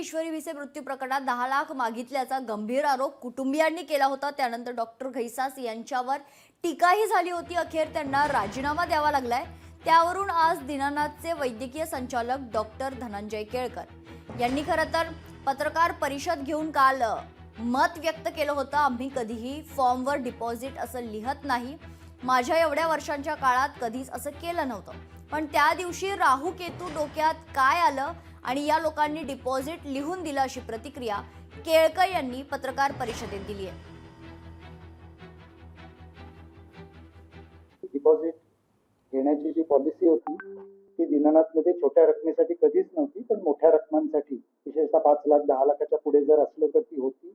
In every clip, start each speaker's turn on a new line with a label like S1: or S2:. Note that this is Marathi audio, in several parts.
S1: ईश्वरी भिसे मृत्यू प्रकरणात 10 लाख मागितल्याचा गंभीर आरोप कुटुंबियांनी केला होता। त्यानंतर डॉक्टर घैसास यांच्यावर टीकाही झाली होती। अखेर त्यांना राजीनामा द्यावा लागलाय। त्यावरून आज दीनानाथचे वैद्यकीय संचालक डॉक्टर धनंजय केळकर यांनी खरं तर पत्रकार परिषद घेऊन काल मत व्यक्त केलं होतं। आम्ही कधीही फॉर्मवर डिपॉझिट असं लिहत नाही। माझ्या एवढ्या वर्षांच्या काळात कधीच असं केलं नव्हतं, पण त्या दिवशी राहू केतू डोक्यात काय आलं आणि या लोकांनी डिपॉझिट लिहून दिलं अशी प्रतिक्रिया केळकर यांनी पत्रकार परिषदेत दिली आहे।
S2: डिपॉझिट घेण्याची जी पॉलिसी होती ती दीनानाथमध्ये छोट्या रकमेसाठी कधीच नव्हती, पण मोठ्या रकमांसाठी विशेषतः 5 लाख 10 लाखाच्या पुढे जर असलं तर ती होती।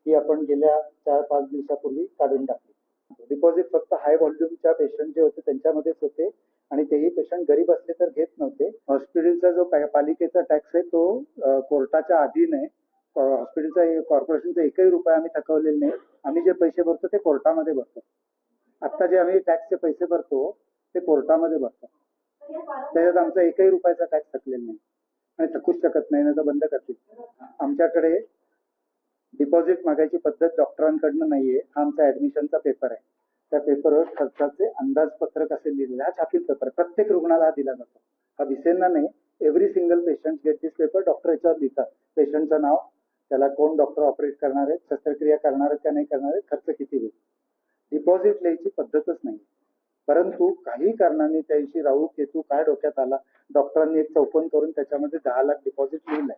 S2: ती आपण गेल्या 4-5 दिवसापूर्वी काढून टाकली। डिपॉझिट फक्त हाय व्हॉल्यूमच्या पेशंट जे होते त्यांच्यामध्येच होते आणि तेही पेशंट गरीब असले तर घेत नव्हते। हॉस्पिटलचा जो पालिकेचा टॅक्स आहे तो कोर्टाच्या अधीन आहे। हॉस्पिटलचा कॉर्पोरेशनचा एकही रुपया आम्ही थकवलेला नाही। आम्ही जे पैसे भरतो ते कोर्टामध्ये भरतो। आता जे आम्ही टॅक्सचे पैसे भरतो ते कोर्टामध्ये भरतो। त्याच्यात आमचा एकही रुपयाचा टॅक्स थकलेला नाही आणि थकूच शकत नाही, तर बंद करतील। आमच्याकडे डिपॉझिट मागायची पद्धत डॉक्टरांकडनं नाहीये। हा आमचा ऍडमिशनचा पेपर आहे। त्या पेपरवर खर्चाचे अंदाजपत्रक असे लिहिलेले, हा छापील पेपर प्रत्येक रुग्णाला हा दिला जातो। हा विसेंना नाही, every single patient get this paper. Doctor याच्यावर लिहितात पेशंटचं नाव, त्याला कोण डॉक्टर ऑपरेट करणार आहेत, शस्त्रक्रिया करणार आहेत का नाही करणार आहेत, खर्च किती होईल। डिपॉझिट लिहायची पद्धतच नाही। परंतु काही कारणाने त्या दिवशी राहू केतू काय डोक्यात आला, डॉक्टरांनी एक चौपन करून त्याच्यामध्ये 10 लाख डिपॉझिट लिहिलंय।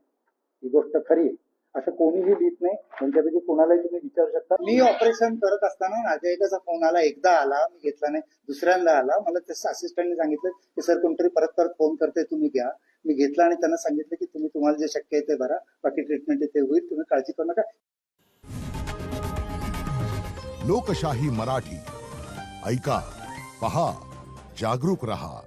S2: ही गोष्ट खरी आहे, असं कोणीही लिहित नाही। त्यांच्यापैकी कोणालाही तुम्ही विचारू शकता। मी ऑपरेशन करत असताना नातेवाईकाचा फोन आला, एकदा आला, मी घेतला नाही, दुसऱ्यांदा आला। मला त्याच्या असिस्टंटने सांगितलं की सर कोणतरी परत फोन करते, तुम्ही घ्या। मी घेतला आणि त्यांना सांगितलं की तुम्हाला जे शक्य आहे ते भरा, बाकी ट्रीटमेंट ते होईल, तुम्ही काळजी करू नका।
S3: लोकशाही मराठी ऐका, पहा, जागरूक रहा।